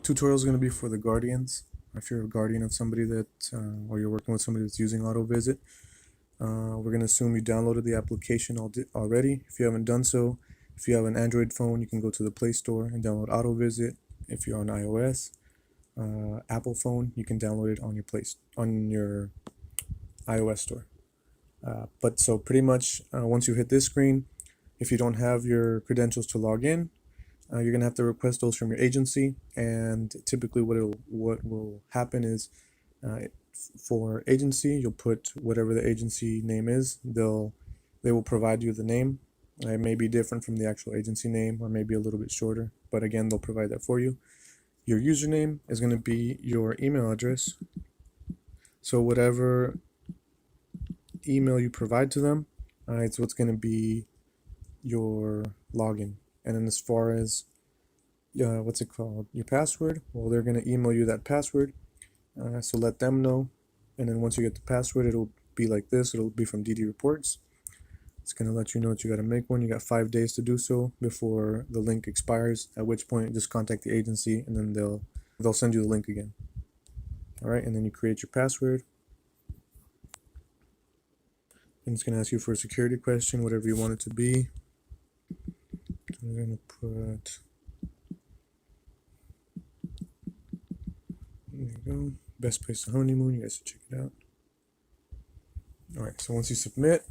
tutorial is going to be for the guardians. If you're a guardian of somebody that, or you're working with somebody that's using AutoVisit, we're going to assume you downloaded the application already. If you haven't done so, if you have an Android phone, you can go to the Play Store and download AutoVisit. If you're on iOS, Apple phone, you can download it on your iOS store. But so pretty much once you hit this screen, if you don't have your credentials to log in, you're gonna have to request those from your agency. And typically, what will happen is, for agency, you'll put whatever the agency name is. They will provide you the name. It may be different from the actual agency name, or maybe a little bit shorter. But again, they'll provide that for you. Your username is going to be your email address. So whatever email you provide to them, it's what's going to be your login. And then as far as what's it called, your password, well, they're going to email you that password. So let them know. And then once you get the password, it'll be like this. It'll be from DD Reports. It's going to let you know that you got to make one. You got 5 days to do so before the link expires, at which point just contact the agency and then they'll send you the link again. All right, and then you create your password. And it's going to ask you for a security question, whatever you want it to be. I'm going to put, there you go, best place to honeymoon. You guys should check it out. All right, so once you submit,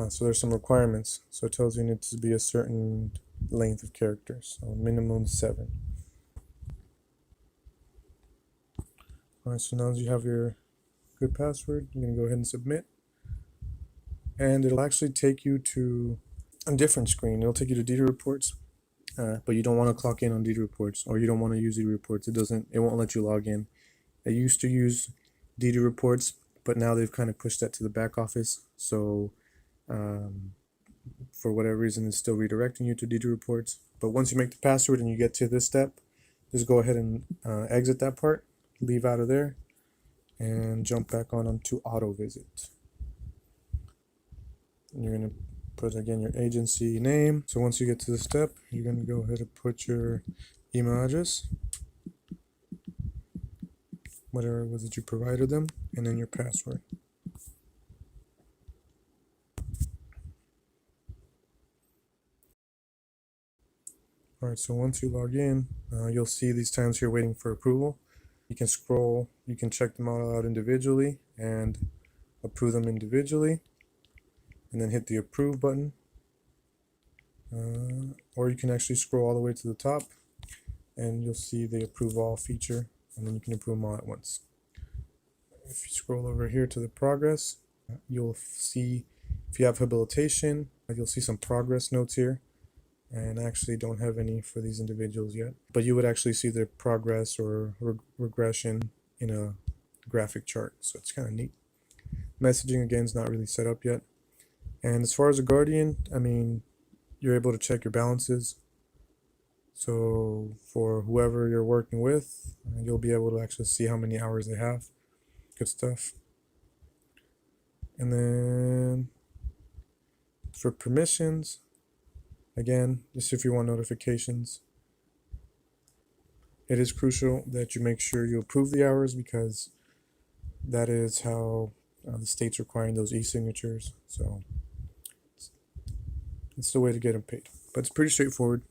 so there's some requirements. So it tells you it needs to be a certain length of characters, so minimum 7. All right, so now that you have your good password, you're gonna go ahead and submit, and it'll actually take you to a different screen. It'll take you to DD Reports, but you don't want to clock in on DD Reports, or you don't want to use DD Reports. It won't let you log in. They used to use DD Reports, but now they've kind of pushed that to the back office. So for whatever reason, it's still redirecting you to DD Reports. But once you make the password and you get to this step, just go ahead and exit that part, leave out of there, and jump back onto AutoVisit. And you're going to put, again, your agency name. So once you get to this step, you're going to go ahead and put your email address, whatever it was that you provided them, and then your password. Alright, so once you log in, you'll see these times here waiting for approval. You can scroll, you can check them all out individually and approve them individually, and then hit the approve button. Or you can actually scroll all the way to the top and you'll see the approve all feature, and then you can approve them all at once. If you scroll over here to the progress, you'll see if you have habilitation, you'll see some progress notes here. And I actually don't have any for these individuals yet, but you would actually see their progress or regression in a graphic chart, so it's kind of neat. Messaging, again, is not really set up yet. And as far as a guardian, I mean, you're able to check your balances. So for whoever you're working with, you'll be able to actually see how many hours they have. Good stuff. And then for permissions, again, just if you want notifications, it is crucial that you make sure you approve the hours, because that is how the state's requiring those e-signatures. So it's the way to get them paid. But it's pretty straightforward.